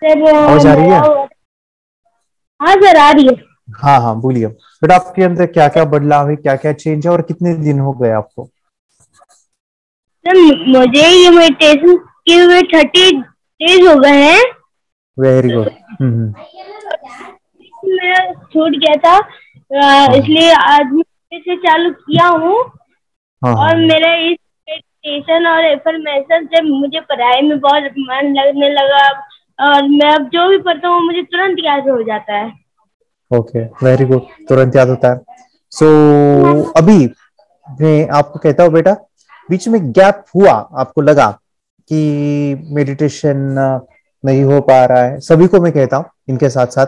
Sir आवाज आ रही है? हाँ सर आ रही है। हाँ हाँ, बोलिए बेटा, आपके अंदर क्या क्या बदलाव है, क्या क्या चेंज है, और कितने दिन हो गए आपको? सर मुझे ये मेडिटेशन किए हुए 30 डेज हो गए हैं। Very good. हम्म। मेरा छूट गया था, हाँ इसलिए आज मैं फिर से चालू किया हूँ। हाँ हाँ और हाँ। मेरा इस मेडिटेशन और एफर्मेशन से मुझे पढ़ाई में बहुत मन लगने लगा। और मैं अब जो भी पढ़ता हूँ मुझे तुरंत याद हो जाता है। Okay, very good. तुरंत याद होता है। सो अभी मैं आपको कहता हूँ बेटा, बीच में गैप हुआ, आपको लगा कि मेडिटेशन नहीं हो पा रहा है, सभी को मैं कहता हूँ इनके साथ साथ,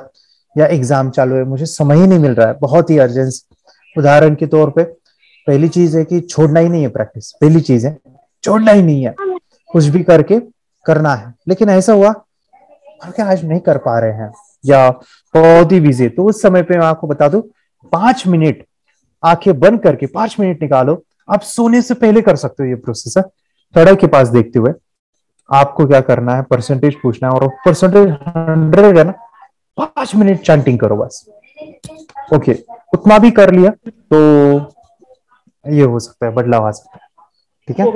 या एग्जाम चालू है, मुझे समय ही नहीं मिल रहा है, बहुत ही अर्जेंसी। उदाहरण के तौर पे पहली चीज है कि छोड़ना ही नहीं है प्रैक्टिस, पहली चीज है छोड़ना ही नहीं है, कुछ भी करके करना है। लेकिन ऐसा हुआ हम क्या आज नहीं कर पा रहे हैं, या बहुत ही बिजी, तो उस समय पे मैं आपको बता दूं, 5 मिनट आंखें बंद करके 5 मिनट निकालो। आप सोने से पहले कर सकते हो ये प्रोसेस है। सड़क के पास देखते हुए आपको क्या करना है, परसेंटेज पूछना है, और परसेंटेज 100 है ना, 5 मिनट चैंटिंग करो बस। ओके, उतना भी कर लिया तो ये हो सकता है, बदलाव आ सकता है। ठीक है, तो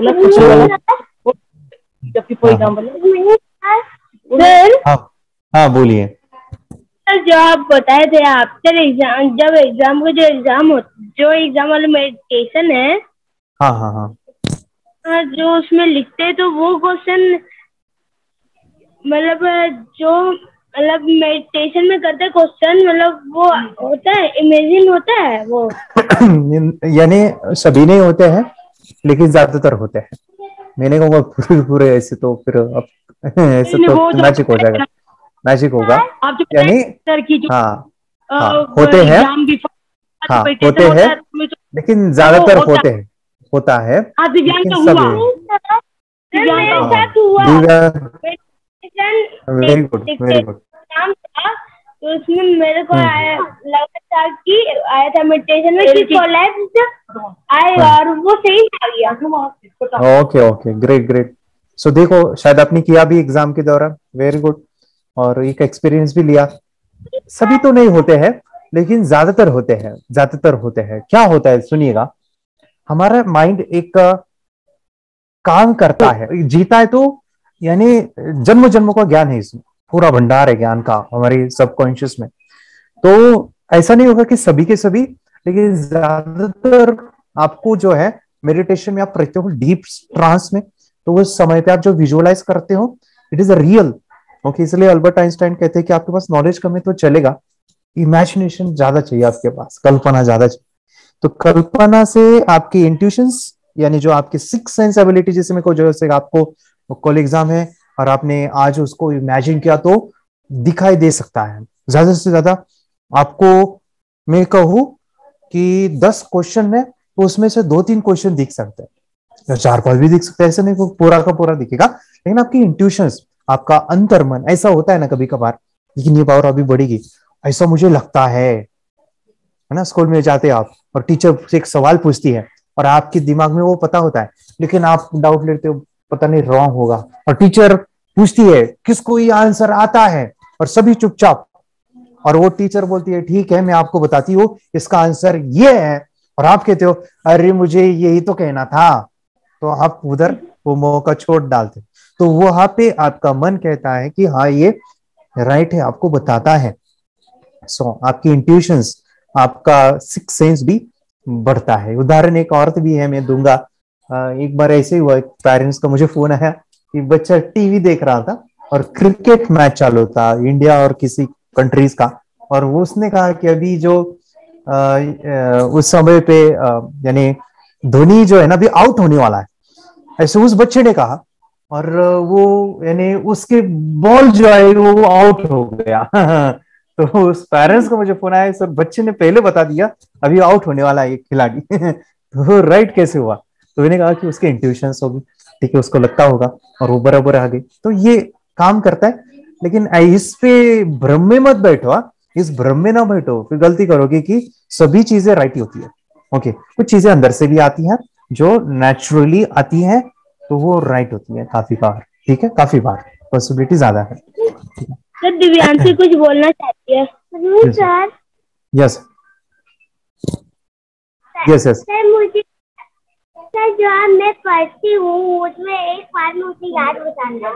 हाँ हाँ सर हाँ हाँ, बोलिए। सर जो आप बताए थे, आप सर एग्जाम, जब एग्जाम को जो एग्जाम वाला मेडिटेशन है, हाँ हाँ हाँ। जो उसमें लिखते हैं तो वो क्वेश्चन मतलब मतलब मेडिटेशन में करते क्वेश्चन, मतलब वो होता है, इमेजिन होता है वो। यानी सभी नहीं होते हैं, लेकिन ज्यादातर होते हैं। मैंने कहूँगा पूरे पूरे ऐसे तो फिर अब ऐसे नहीं, तो वो जो मैजिक हो जाएगा, मैजिक होगा। आप जो बताए यानी सर की जो हाँ हाँ होते हैं, एग्जाम बिफोर जो हाँ मेडिटेशन होते हैं, होता है उसमें लेकिन तो वो ज्यादातर होता होते हैं, होता है, है। हाँ दिव्यांग लेकिन का सब हुआ, दिव्यांग का हाँ मेरे साथ हुआ Divya, meditation very good very good. Exam था। तो उसमें मेरे को हम्म। लगा था कि आया था मेडिटेशन में कि कोलैप्स आएगा, हाँ, और वो सही आ गया। Okay okay, great great. So देखो, शायद आपने किया भी एग्जाम के दौरान, वेरी गुड, और एक एक्सपीरियंस भी लिया। सभी तो नहीं होते हैं, लेकिन ज्यादातर होते हैं, ज्यादातर होते हैं। क्या होता है सुनिएगा, हमारा माइंड एक काम करता है, जीता है तो, यानी जन्म जन्म का ज्ञान है इसमें, पूरा भंडार है ज्ञान का हमारे सबकॉन्शियस में। तो ऐसा नहीं होगा कि सभी के सभी, लेकिन ज्यादातर आपको जो है मेडिटेशन में आप रहते हो डीप ट्रांस में, तो उस समय पे आप जो विजुअलाइज करते हो, it is a real. Okay, इसलिए अल्बर्ट आइंस्टाइन कहते हैं कि आपके पास नॉलेज कम है तो चलेगा, इमेजिनेशन ज्यादा चाहिए आपके पास, कल्पना ज्यादा चाहिए। तो कल्पना से आपकी इंट्यूशंस, यानी जो आपकी सिक्स सेंस एबिलिटी, जिसमें को जो है आपको कल एग्जाम है और आपने आज उसको इमेजिन किया, तो दिखाई दे सकता है ज्यादा से ज्यादा आपको। मैं कहूं कि 10 क्वेश्चन में तो उसमें से 2-3 क्वेश्चन दिख सकते हैं, या 4-5 भी दिख सकते हैं, ऐसा नहीं कि पूरा का पूरा दिखेगा। लेकिन आपकी इंट्यूशंस, आपका अंतर्मन, ऐसा होता है ना कभी कभार, लेकिन ये पावर अभी बढ़ेगी, ऐसा मुझे लगता है ना। स्कूल में जाते आप और टीचर से एक सवाल पूछती है, और आपके दिमाग में वो पता होता है, लेकिन आप डाउट लेते हो पता नहीं रॉन्ग होगा, और टीचर पूछती है किसको ये आंसर आता है, और सभी चुपचाप, और वो टीचर बोलती है ठीक है मैं आपको बताती हूँ इसका आंसर ये है, और आप कहते हो अरे मुझे यही तो कहना था, तो आप उधर वो मौका छोड़ डालते। तो वहां पे आपका मन कहता है कि हाँ ये राइट है, आपको बताता है। सो आपकी इंट्यूशंस, आपका सिक्स सेंस भी बढ़ता है। उदाहरण एक और भी है, मैं दूंगा। एक बार ऐसे ही हुआ, पेरेंट्स का मुझे फोन आया कि बच्चा टीवी देख रहा था और क्रिकेट मैच चालू था, इंडिया और किसी कंट्रीज का, और वो उसने कहा कि अभी जो उस समय पे यानी धोनी जो है ना अभी आउट होने वाला है, ऐसे उस बच्चे ने कहा, और वो यानी उसके बॉल जो है वो आउट हो गया। तो उस पेरेंट्स को मुझे फोन आया, सर बच्चे ने पहले बता दिया अभी आउट होने वाला है ये खिलाड़ी। तो राइट कैसे हुआ? तो मैंने कहा कि उसके इंट्यूशंस होगी, ठीक है, उसको लगता होगा, और वो बराबर आ गई। तो ये काम करता है। लेकिन इस पे भ्रम में मत बैठो, इस भ्रम में ना बैठो, फिर गलती करोगे कि सभी चीजें राइट होती है। ओके, कुछ चीजें अंदर से भी आती हैं जो नेचुरली आती हैं, तो वो राइट होती है काफी बार, ठीक है, काफी बार पॉसिबिलिटी ज्यादा है। ठीक है। सर दिव्यांशी कुछ बोलना चाहती है। Sir yes yes yes sir मुझे सर जो मैं पढ़ती हूँ उसमें एक बार में मुझे याद बताना।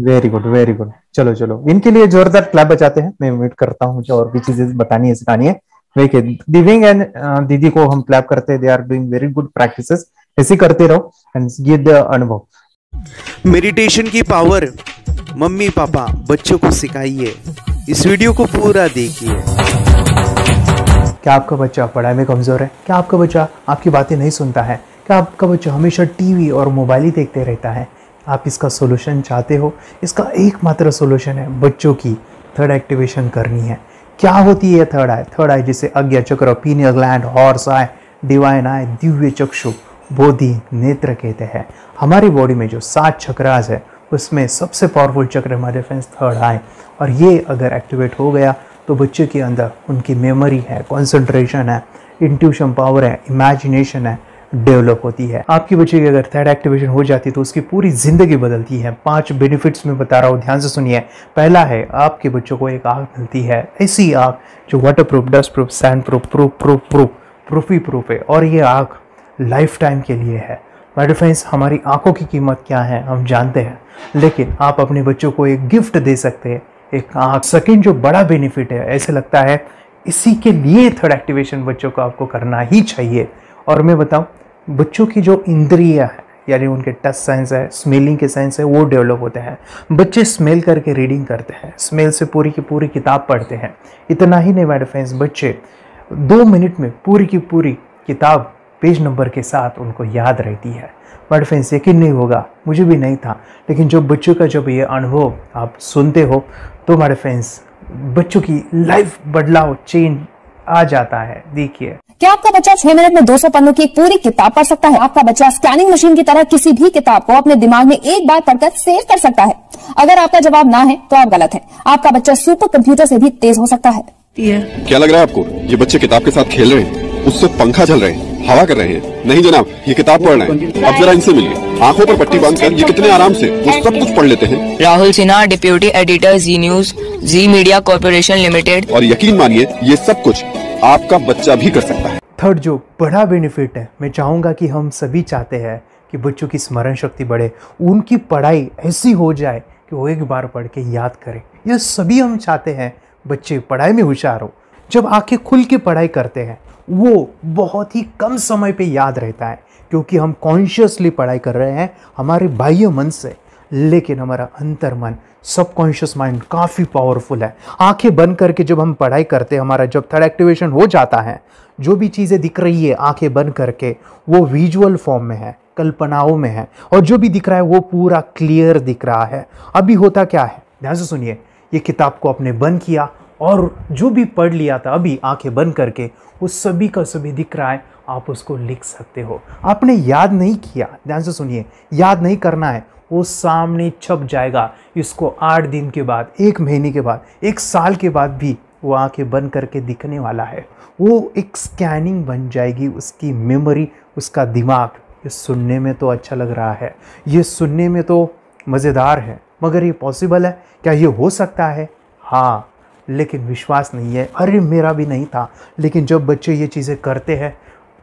Very good very good. चलो चलो इनके लिए जोरदार क्लैप बजाते हैं। मैं उम्मीद करता हूँ मुझे और भी चीजें बतानी है सिखानी है। देखिए दिव्यांग एंड दीदी को हम क्लैप करते हैं। They are doing very good practices. ऐसे करते रहो एंड गिव द अनुभव। मेडिटेशन की पावर मम्मी पापा बच्चों को सिखाइए। इस वीडियो को पूरा देखिए। क्या आपका बच्चा पढ़ाई में कमजोर है? क्या आपका बच्चा आपकी बातें नहीं सुनता है? क्या आपका बच्चा हमेशा टीवी और मोबाइल ही देखते रहता है? आप इसका सोल्यूशन चाहते हो? इसका एकमात्र सोल्यूशन है बच्चों की थर्ड एक्टिवेशन करनी है। क्या होती है थर्ड आई? थर्ड आई जिसे अज्ञा चक्र, pineal gland, horse eye, divine eye, दिव्य चक्षु, बोधि नेत्र कहते हैं। हमारी बॉडी में जो 7 चक्रास है उसमें सबसे पावरफुल चक्र हमारे फ्रेंड्स थर्ड आई। और ये अगर एक्टिवेट हो गया तो बच्चे के अंदर उनकी मेमोरी है, कंसंट्रेशन है, इंट्यूशन पावर है, इमेजिनेशन है, डेवलप होती है। आपकी बच्चे की अगर थर्ड एक्टिवेशन हो जाती तो उसकी पूरी जिंदगी बदलती है। 5 बेनिफिट्स में बता रहा हूँ, ध्यान से सुनिए। पहला है आपके बच्चों को एक आँख मिलती है, ऐसी आँख जो water proof, dust proof, sand proof, proof ही प्रूफ है। और ये आँख लाइफ टाइम के लिए है। माय फ्रेंड्स, हमारी आंखों की कीमत क्या है हम जानते हैं, लेकिन आप अपने बच्चों को एक गिफ्ट दे सकते हैं, एक आँख। सेकंड जो बड़ा बेनिफिट है, ऐसे लगता है इसी के लिए थर्ड एक्टिवेशन बच्चों को आपको करना ही चाहिए। और मैं बताऊं, बच्चों की जो इंद्रियां है यानी उनके टच सेंस है, स्मेलिंग के सेंस है, वो डेवलप होते हैं। बच्चे स्मेल करके रीडिंग करते हैं, स्मेल से पूरी की पूरी किताब पढ़ते हैं। इतना ही नहीं माय फ्रेंड्स, बच्चे 2 मिनट में पूरी की पूरी किताब पेज नंबर के साथ उनको याद रहती है। बट फ्रेंड्स यकीन नहीं होगा, मुझे भी नहीं था, लेकिन जब बच्चों का जब ये अनुभव आप सुनते हो तो हमारे फ्रेंड्स बच्चों की लाइफ बदलाव चेंज आ जाता है। देखिए, क्या आपका बच्चा 6 मिनट में 200 पन्नों की एक पूरी किताब पढ़ सकता है? आपका बच्चा स्कैनिंग मशीन की तरह किसी भी किताब को अपने दिमाग में एक बार पढ़कर सेव कर सकता है? अगर आपका जवाब ना है तो आप गलत हैं। आपका बच्चा सुपर कंप्यूटर से भी तेज हो सकता है। क्या लग रहा है आपको ये बच्चे किताब के साथ खेल रहे हैं, उससे पंखा चल रहे हैं, हवा कर रहे हैं? नहीं जनाब, ये किताब पढ़ रहे हैं। अब जरा इनसे मिलिए। आंखों पर पट्टी बांधकर ये कितने आराम से वो सब कुछ पढ़ लेते हैं। राहुल सिन्हा, डिप्यूटी एडिटर, जी न्यूज, जी मीडिया कॉर्पोरेशन लिमिटेड। और यकीन मानिए ये सब कुछ आपका बच्चा भी कर सकता है। थर्ड जो बड़ा बेनिफिट है, मैं चाहूँगा कि हम सभी चाहते हैं कि बच्चों की स्मरण शक्ति बढ़े, उनकी पढ़ाई ऐसी हो जाए कि वो एक बार पढ़ के याद करें। ये सभी हम चाहते हैं बच्चे पढ़ाई में होशियार हो। जब आंखें खुल के पढ़ाई करते हैं वो बहुत ही कम समय पे याद रहता है, क्योंकि हम कॉन्शियसली पढ़ाई कर रहे हैं हमारे बाह्य मन से, लेकिन हमारा अंतर मन, सबकॉन्शियस माइंड काफ़ी पावरफुल है। आंखें बंद करके जब हम पढ़ाई करते हैं, हमारा जब थर्ड एक्टिवेशन हो जाता है, जो भी चीज़ें दिख रही है आंखें बंद करके वो विजुअल फॉर्म में है, कल्पनाओं में है, और जो भी दिख रहा है वो पूरा क्लियर दिख रहा है। अभी होता क्या है, ध्यान से सुनिए। ये किताब को आपने बंद किया और जो भी पढ़ लिया था अभी आंखें बंद करके वो सभी का सभी दिख रहा है, आप उसको लिख सकते हो। आपने याद नहीं किया, ध्यान से सुनिए, याद नहीं करना है, वो सामने छप जाएगा। इसको 8 दिन के बाद, 1 महीने के बाद, 1 साल के बाद भी वो आंखें बंद करके दिखने वाला है। वो एक स्कैनिंग बन जाएगी उसकी मेमोरी, उसका दिमाग। ये सुनने में तो अच्छा लग रहा है, ये सुनने में तो मज़ेदार है, मगर ये पॉसिबल है क्या? ये हो सकता है, हाँ, लेकिन विश्वास नहीं है। अरे मेरा भी नहीं था, लेकिन जब बच्चे ये चीज़ें करते हैं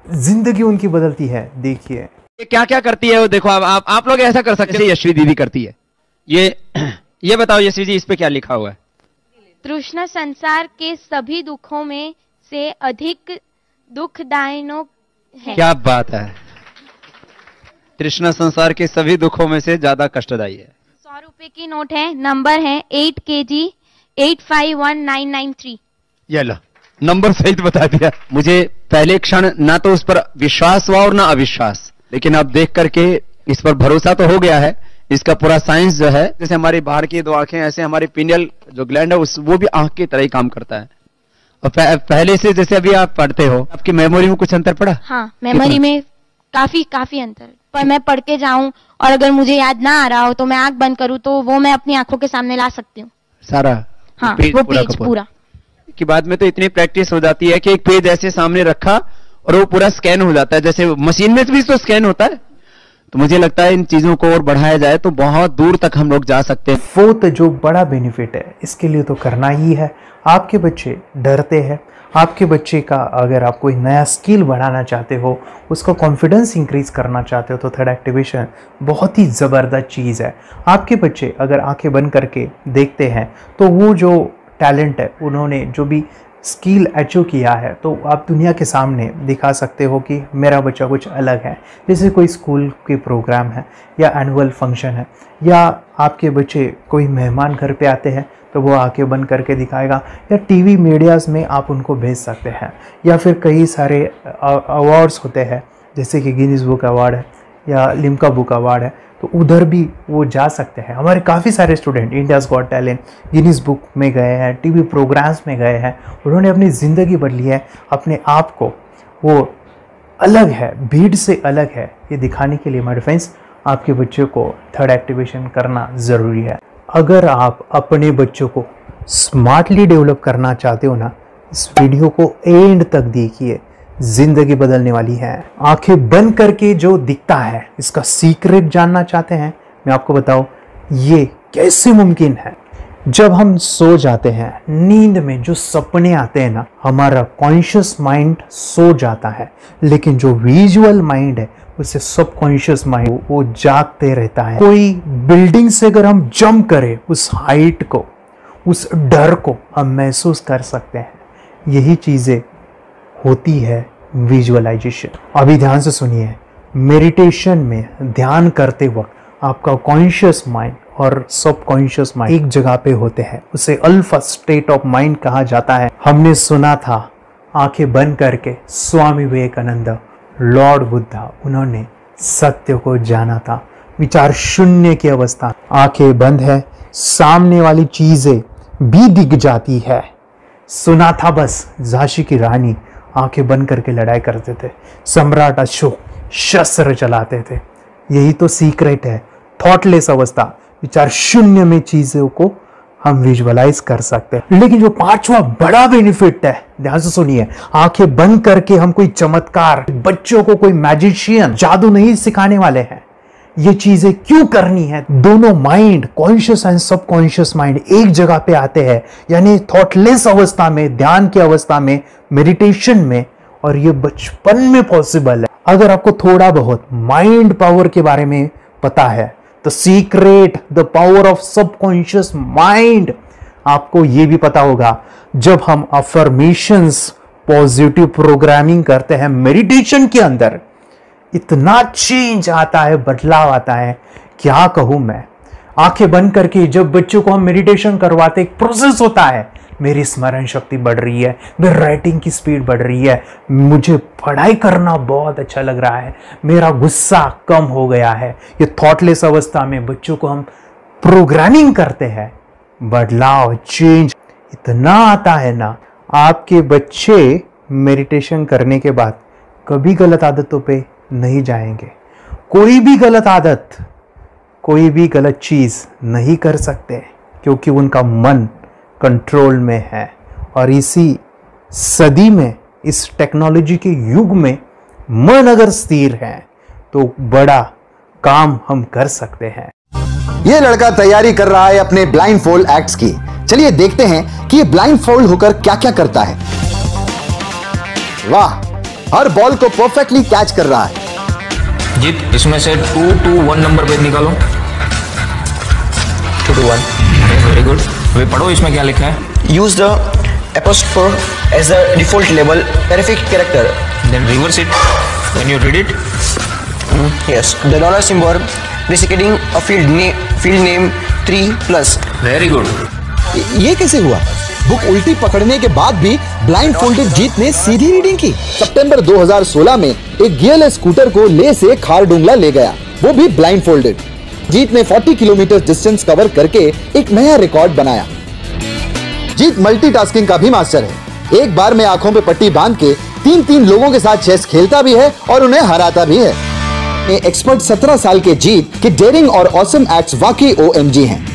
जिंदगी उनकी बदलती है। देखिए ये क्या क्या करती है वो देखो। अब आप लोग ऐसा कर सकते हैं, यशवी दीदी करती है। ये बताओ यशवी जी, इस पे क्या लिखा हुआ है? तृष्णा संसार के सभी दुखों में से अधिक दुखदायक है। क्या बात है, तृष्णा संसार के सभी दुखों में से ज्यादा कष्टदायी है। 100 रुपए की नोट है, नंबर है 8 kg 851993। ये लो, नंबर सहित बता दिया। मुझे पहले क्षण ना तो उस पर विश्वास हुआ और ना अविश्वास, लेकिन अब देख करके इस पर भरोसा तो हो गया है। इसका पूरा साइंस जो है, जैसे हमारी बाहर की 2 आंखें, ऐसे हमारी पिनियल जो ग्लैंड है वो भी आंख की तरह ही काम करता है। और पहले से जैसे अभी आप पढ़ते हो, आपकी मेमोरी में कुछ अंतर पड़ा? हाँ, मेमोरी में काफी अंतर। पर मैं पढ़ के जाऊं और अगर मुझे याद ना आ रहा हो तो मैं आंख बंद करूं तो वो मैं अपनी आंखों के सामने ला सकती हूँ सारा। हाँ, वो पेज पूरा की बाद में तो इतनी प्रैक्टिस हो जाती है कि एक पेज ऐसे सामने रखा और वो पूरा स्कैन हो जाता है। जैसे मशीन में भी तो स्कैन होता है, तो मुझे लगता है इन चीजों को और बढ़ाया जाए तो बहुत दूर तक हम लोग जा सकते हैं। फोर्थ जो बड़ा बेनिफिट है, इसके लिए तो करना ही है। आपके बच्चे डरते हैं, आपके बच्चे का अगर आप कोई नया स्किल बढ़ाना चाहते हो, उसका कॉन्फिडेंस इंक्रीज करना चाहते हो, तो थर्ड एक्टिवेशन बहुत ही ज़बरदस्त चीज़ है। आपके बच्चे अगर आंखें बंद करके देखते हैं तो वो जो टैलेंट है, उन्होंने जो भी स्किल अचीव किया है, तो आप दुनिया के सामने दिखा सकते हो कि मेरा बच्चा कुछ अलग है। जैसे कोई स्कूल के प्रोग्राम है या एनुअल फंक्शन है, या आपके बच्चे कोई मेहमान घर पे आते हैं तो वो आंखें बंद करके दिखाएगा, या टीवी मीडियाज़ में आप उनको भेज सकते हैं, या फिर कई सारे अवार्ड्स होते हैं जैसे कि गिनीज बुक अवार्ड है या लिम्का बुक अवार्ड है, तो उधर भी वो जा सकते हैं। हमारे काफ़ी सारे student India's got talent, Guinness book में गए हैं, टीवी प्रोग्राम्स में गए हैं, उन्होंने अपनी ज़िंदगी बदली है, अपने आप को वो अलग है, भीड़ से अलग है, ये दिखाने के लिए माय फ्रेंड्स आपके बच्चों को थर्ड एक्टिवेशन करना ज़रूरी है। अगर आप अपने बच्चों को स्मार्टली डेवलप करना चाहते हो ना, इस वीडियो को एंड तक देखिए, जिंदगी बदलने वाली है। आंखें बंद करके जो दिखता है, इसका सीक्रेट जानना चाहते हैं, मैं आपको बताऊं ये कैसे मुमकिन है। जब हम सो जाते हैं, नींद में जो सपने आते हैं ना, हमारा कॉन्शियस माइंड सो जाता है, लेकिन जो विजुअल माइंड है, उसे सबकॉन्शियस माइंड वो जागते रहता है। कोई बिल्डिंग से अगर हम जंप करें, उस हाइट को, उस डर को हम महसूस कर सकते हैं। यही चीजें होती है विजुअलाइजेशन। अभी ध्यान से सुनिए, मेडिटेशन में ध्यान करते वक्त आपका कॉन्शियस माइंड और सबकॉन्शियस माइंड एक जगह पे होते हैं, उसे अल्फा स्टेट ऑफ माइंड कहा जाता है। हमने सुना था आंखें बंद करके स्वामी विवेकानंद, लॉर्ड बुद्धा, उन्होंने सत्य को जाना था। विचार शून्य की अवस्था, आंखें बंद है, सामने वाली चीजें भी दिख जाती है। सुना था बस झांसी की रानी आंखें बंद करके लड़ाई करते थे, सम्राट अशोक शस्त्र चलाते थे। यही तो सीक्रेट है, थॉटलेस अवस्था, विचार शून्य में चीजों को हम विजुअलाइज कर सकते हैं। लेकिन जो पांचवा बड़ा बेनिफिट है, ध्यान से सुनिए, आंखें बंद करके हम कोई चमत्कार, बच्चों को कोई मैजिशियन जादू नहीं सिखाने वाले हैं। ये चीजें क्यों करनी है? दोनों mind, conscious and subconscious mind एक जगह पे आते हैं, यानी थॉटलेस अवस्था में, ध्यान की अवस्था में, मेडिटेशन में, और ये बचपन में पॉसिबल है। अगर आपको थोड़ा बहुत माइंड पावर के बारे में पता है, the secret, the power of subconscious mind, आपको ये भी पता होगा जब हम अफर्मेशंस, पॉजिटिव प्रोग्रामिंग करते हैं मेडिटेशन के अंदर, इतना चेंज आता है, बदलाव आता है, क्या कहूं मैं। आंखें बंद करके जब बच्चों को हम मेडिटेशन करवाते, एक प्रोसेस होता है, मेरी स्मरण शक्ति बढ़ रही है, मेरी राइटिंग की स्पीड बढ़ रही है, मुझे पढ़ाई करना बहुत अच्छा लग रहा है, मेरा गुस्सा कम हो गया है। ये थॉटलेस अवस्था में बच्चों को हम प्रोग्रामिंग करते हैं, बदलाव, चेंज इतना आता है ना। आपके बच्चे मेडिटेशन करने के बाद कभी गलत आदतों पे नहीं जाएंगे, कोई भी गलत आदत, कोई भी गलत चीज नहीं कर सकते, क्योंकि उनका मन कंट्रोल में है। और इसी सदी में, इस टेक्नोलॉजी के युग में, मन अगर स्थिर है तो बड़ा काम हम कर सकते हैं। ये लड़का तैयारी कर रहा है अपने ब्लाइंड फोल्ड एक्ट्स की। चलिए देखते हैं कि ये ब्लाइंड फोल्ड होकर क्या क्या करता है। वाह, हर बॉल को परफेक्टली कैच कर रहा है। जीत, इसमें से 2 to 1 नंबर पे निकालो। 2 to 1, वेरी गुड। वे पढ़ो, इसमें क्या लिखा है? Use the apostrophe as a default label terrific character, then reverse it when you read it. Yes, the dollar symbol designating a field name 3+. Very good. ये कैसे हुआ? बुक उल्टी पकड़ने के बाद भी ब्लाइंड फोल्डेड जीत ने सीधी रीडिंग की। सितंबर 2016 में एक गियरलेस स्कूटर को ले से खारडुंगला ले गया, वो भी ब्लाइंड फोल्डेड। जीत ने 40 किलोमीटर डिस्टेंस कवर करके एक नया रिकॉर्ड बनाया। जीत मल्टीटास्किंग का भी मास्टर है। एक बार में आंखों पे पट्टी बांध के 3-3 लोगों के साथ चेस खेलता भी है और उन्हें हराता भी है। एक्सपर्ट 17 साल के जीत के डेयरिंग और ऑसम एक्ट्स वाकई OMG हैं।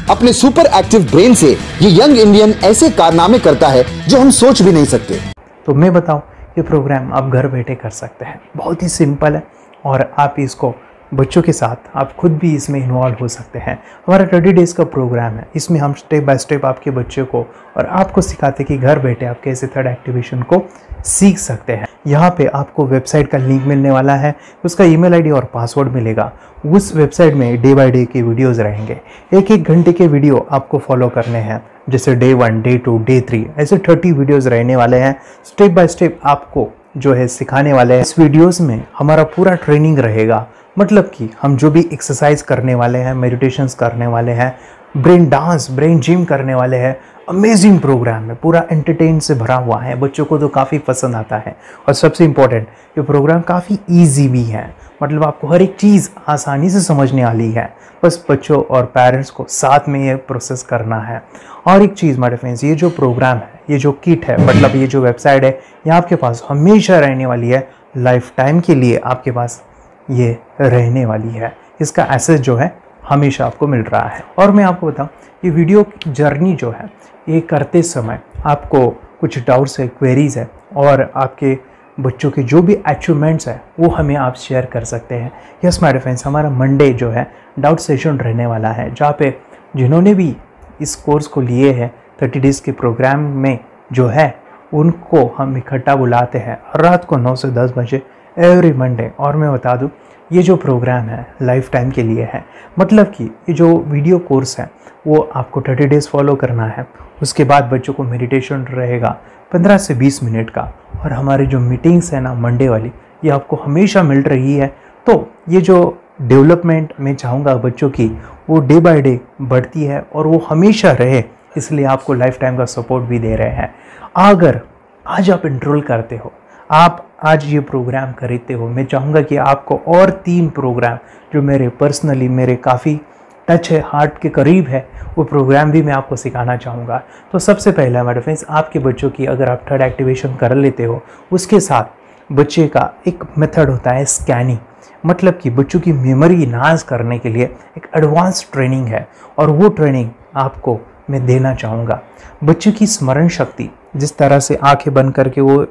अपने सुपर एक्टिव ब्रेन से ये यंग इंडियन ऐसे कारनामे करता है जो हम सोच भी नहीं सकते। तो मैं बताऊं, ये प्रोग्राम आप घर बैठे कर सकते हैं, बहुत ही सिंपल है, और आप इसको बच्चों के साथ आप खुद भी इसमें इन्वॉल्व हो सकते हैं। हमारा 30 डेज़ का प्रोग्राम है, इसमें हम स्टेप बाय स्टेप आपके बच्चे को और आपको सिखाते हैं कि घर बैठे आप कैसे थर्ड एक्टिवेशन को सीख सकते हैं। यहाँ पे आपको वेबसाइट का लिंक मिलने वाला है, उसका ईमेल आईडी और पासवर्ड मिलेगा। उस वेबसाइट में डे बाय डे के वीडियोज़ रहेंगे, 1-1 घंटे के वीडियो आपको फॉलो करने हैं, जैसे डे 1, डे 2, डे 3 ऐसे 30 वीडियोज़ रहने वाले हैं। स्टेप बाय स्टेप आपको जो है सिखाने वाले हैं। इस वीडियोज़ में हमारा पूरा ट्रेनिंग रहेगा, मतलब कि हम जो भी एक्सरसाइज करने वाले हैं, मेडिटेशंस करने वाले हैं, ब्रेन डांस, ब्रेन जिम करने वाले हैं। अमेजिंग प्रोग्राम है, पूरा एंटरटेन से भरा हुआ है, बच्चों को तो काफ़ी पसंद आता है। और सबसे इम्पोर्टेंट, ये प्रोग्राम काफ़ी ईजी भी है, मतलब आपको हर एक चीज़ आसानी से समझने वाली है। बस बच्चों और पेरेंट्स को साथ में ये प्रोसेस करना है। और एक चीज़ मेरे फ्रेंड्स, ये जो प्रोग्राम है, ये जो किट है, मतलब ये जो वेबसाइट है, ये आपके पास हमेशा रहने वाली है, लाइफ टाइम के लिए आपके पास ये रहने वाली है। इसका एक्सेस जो है हमेशा आपको मिल रहा है। और मैं आपको बताऊं, ये वीडियो जर्नी जो है, ये करते समय आपको कुछ डाउट्स है, क्वेरीज है, और आपके बच्चों के जो भी अचीवमेंट्स है वो हमें आप शेयर कर सकते हैं। यस माय फ्रेंड्स, हमारा मंडे जो है डाउट सेशन रहने वाला है, जहाँ पे जिन्होंने भी इस कोर्स को लिए हैं 30 डेज़ के प्रोग्राम में जो है, उनको हम इकट्ठा बुलाते हैं रात को 9 से 10 बजे एवरी मंडे। और मैं बता दूं, ये जो प्रोग्राम है लाइफ टाइम के लिए है, मतलब कि ये जो वीडियो कोर्स है वो आपको 30 डेज़ फॉलो करना है। उसके बाद बच्चों को मेडिटेशन रहेगा 15 से 20 मिनट का, और हमारी जो मीटिंग्स है ना मंडे वाली, ये आपको हमेशा मिल रही है। तो ये जो डेवलपमेंट मैं चाहूँगा बच्चों की, वो डे बाय डे बढ़ती है और वो हमेशा रहे, इसलिए आपको लाइफ टाइम का सपोर्ट भी दे रहे हैं। अगर आज आप एनरोल करते हो, आप आज ये प्रोग्राम खरीदते हो, मैं चाहूँगा कि आपको और 3 प्रोग्राम जो मेरे काफ़ी टच है, हार्ट के करीब है, वो प्रोग्राम भी मैं आपको सिखाना चाहूँगा। तो सबसे पहला मेरे फ्रेंड्स, आपके बच्चों की अगर आप थर्ड एक्टिवेशन कर लेते हो, उसके साथ बच्चे का एक मेथड होता है स्कैनिंग, मतलब कि बच्चों की मेमोरी इन्हांस करने के लिए एक एडवांस ट्रेनिंग है, और वो ट्रेनिंग आपको मैं देना चाहूँगा। बच्चों की स्मरण शक्ति, जिस तरह से आंखें बंद करके वो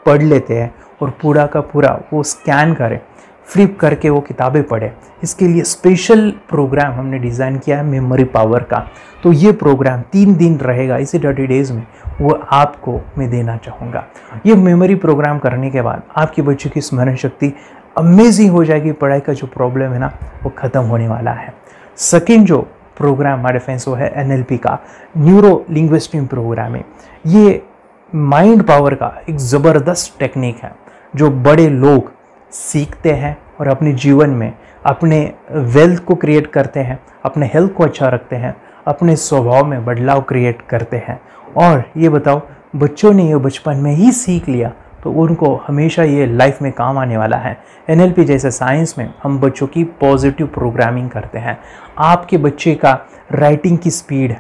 पढ़ लेते हैं और पूरा का पूरा वो स्कैन करें, फ्लिप करके वो किताबें पढ़े, इसके लिए स्पेशल प्रोग्राम हमने डिज़ाइन किया है मेमोरी पावर का। तो ये प्रोग्राम 3 दिन रहेगा, इसी 30 डेज़ में वो आपको मैं देना चाहूँगा। ये मेमोरी प्रोग्राम करने के बाद आपके बच्चों की स्मरण शक्ति अमेजिंग हो जाएगी, पढ़ाई का जो प्रॉब्लम है ना वो ख़त्म होने वाला है। सेकेंड जो प्रोग्राम हमारे फ्रेंड्स वो है NLP का, न्यूरो लिंग्विस्टिक प्रोग्राम है। ये माइंड पावर का एक ज़बरदस्त टेक्निक है, जो बड़े लोग सीखते हैं और अपने जीवन में अपने वेल्थ को क्रिएट करते हैं, अपने हेल्थ को अच्छा रखते हैं, अपने स्वभाव में बदलाव क्रिएट करते हैं। और ये बताओ, बच्चों ने ये बचपन में ही सीख लिया तो उनको हमेशा ये लाइफ में काम आने वाला है। NLP जैसे साइंस में हम बच्चों की पॉजिटिव प्रोग्रामिंग करते हैं। आपके बच्चे का राइटिंग की स्पीड,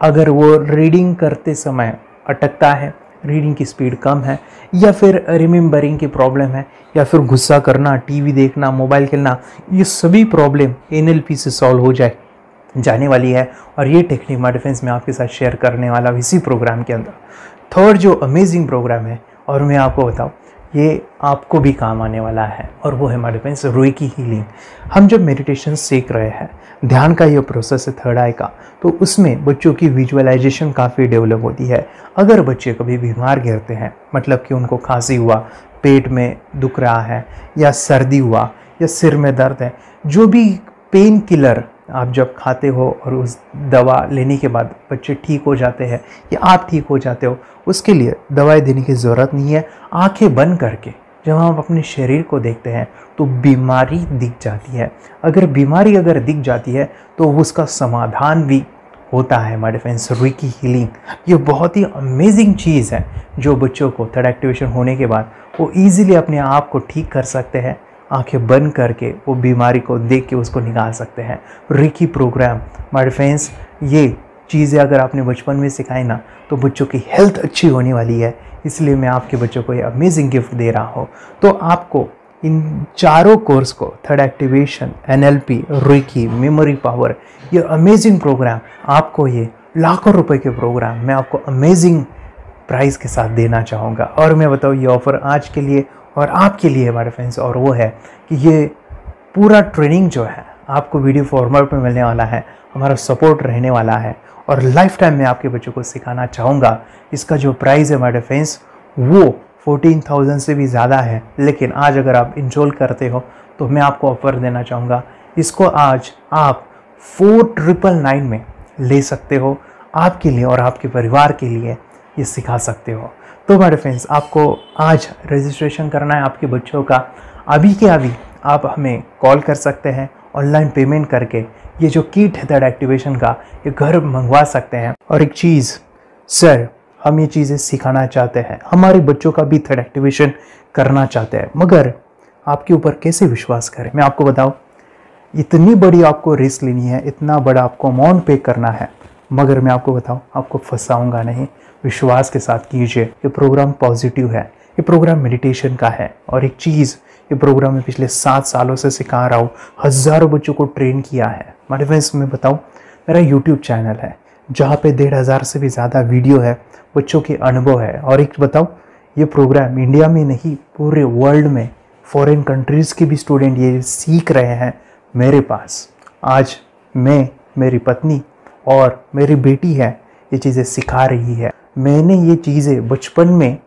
अगर वो रीडिंग करते समय अटकता है, रीडिंग की स्पीड कम है, या फिर रिमेंबरिंग की प्रॉब्लम है, या फिर गुस्सा करना, टीवी देखना, मोबाइल खेलना, ये सभी प्रॉब्लम NLP से सॉल्व हो जाने वाली है। और ये टेक्निक माय फ्रेंड्स मैं आपके साथ शेयर करने वाला हूँ इसी प्रोग्राम के अंदर। थर्ड जो अमेजिंग प्रोग्राम है, और मैं आपको बताऊँ, ये आपको भी काम आने वाला है, और वो है हमारे फ्रेंड्स रेकी हीलिंग। हम जब मेडिटेशन सीख रहे हैं, ध्यान का ये प्रोसेस है थर्ड आई का, तो उसमें बच्चों की विजुअलाइजेशन काफ़ी डेवलप होती है। अगर बच्चे कभी बीमार गिरते हैं, मतलब कि उनको खांसी हुआ, पेट में दुख रहा है, या सर्दी हुआ, या सिर में दर्द है, जो भी पेन किलर आप जब खाते हो और उस दवा लेने के बाद बच्चे ठीक हो जाते हैं या आप ठीक हो जाते हो, उसके लिए दवाई देने की ज़रूरत नहीं है। आंखें बंद करके जब हम अपने शरीर को देखते हैं तो बीमारी दिख जाती है। अगर बीमारी दिख जाती है तो उसका समाधान भी होता है हमारे फ्रेंड्स। रेकी हीलिंग ये बहुत ही अमेजिंग चीज़ है, जो बच्चों को थर्ड एक्टिवेशन होने के बाद वो ईजिली अपने आप को ठीक कर सकते हैं। आंखें बंद करके वो बीमारी को देख के उसको निकाल सकते हैं। रेकी प्रोग्राम माय फ्रेंड्स, ये चीज़ें अगर आपने बचपन में सिखाई ना, तो बच्चों की हेल्थ अच्छी होने वाली है। इसलिए मैं आपके बच्चों को ये अमेजिंग गिफ्ट दे रहा हूँ। तो आपको इन चारों कोर्स को, third activation, NLP, reiki, memory power, ये अमेजिंग प्रोग्राम, आपको ये लाखों रुपए के प्रोग्राम मैं आपको अमेजिंग प्राइस के साथ देना चाहूँगा। और मैं बताऊँ, ये ऑफ़र आज के लिए और आपके लिए हमारे फ्रेंड्स, और वो है कि ये पूरा ट्रेनिंग जो है आपको वीडियो फॉर्मेट में मिलने वाला है, हमारा सपोर्ट रहने वाला है और लाइफ टाइम में आपके बच्चों को सिखाना चाहूँगा। इसका जो प्राइस है माय डियर फ्रेंड्स वो 14,000 से भी ज़्यादा है, लेकिन आज अगर आप इंस्टॉल करते हो तो मैं आपको ऑफर देना चाहूँगा, इसको आज आप 4,999 में ले सकते हो। आपके लिए और आपके परिवार के लिए ये सिखा सकते हो। तो माय डियर फ्रेंड्स, आपको आज रजिस्ट्रेशन करना है आपके बच्चों का। अभी के अभी आप हमें कॉल कर सकते हैं, ऑनलाइन पेमेंट करके ये जो किट है थर्ड एक्टिवेशन का ये घर मंगवा सकते हैं। और एक चीज़ सर, हम ये चीज़ें सिखाना चाहते हैं, हमारे बच्चों का भी थर्ड एक्टिवेशन करना चाहते हैं, मगर आपके ऊपर कैसे विश्वास करें? मैं आपको बताऊं, इतनी बड़ी आपको रिस्क लेनी है, इतना बड़ा आपको अमाउंट पे करना है, मगर मैं आपको बताऊं आपको फंसाऊंगा नहीं। विश्वास के साथ कीजिए। ये प्रोग्राम पॉजिटिव है, ये प्रोग्राम मेडिटेशन का है। और एक चीज़, ये प्रोग्राम में पिछले 7 सालों से सिखा रहा हूँ, हज़ारों बच्चों को ट्रेन किया है। माय फ्रेंड्स, मैं बताऊँ, मेरा यूट्यूब चैनल है जहाँ पे 1,500 से भी ज़्यादा वीडियो है, बच्चों के अनुभव है। और एक बताऊँ, ये प्रोग्राम इंडिया में नहीं पूरे वर्ल्ड में फॉरेन कंट्रीज़ के भी स्टूडेंट ये सीख रहे हैं मेरे पास। आज मैं, मेरी पत्नी और मेरी बेटी है ये चीज़ें सिखा रही है। मैंने ये चीज़ें बचपन में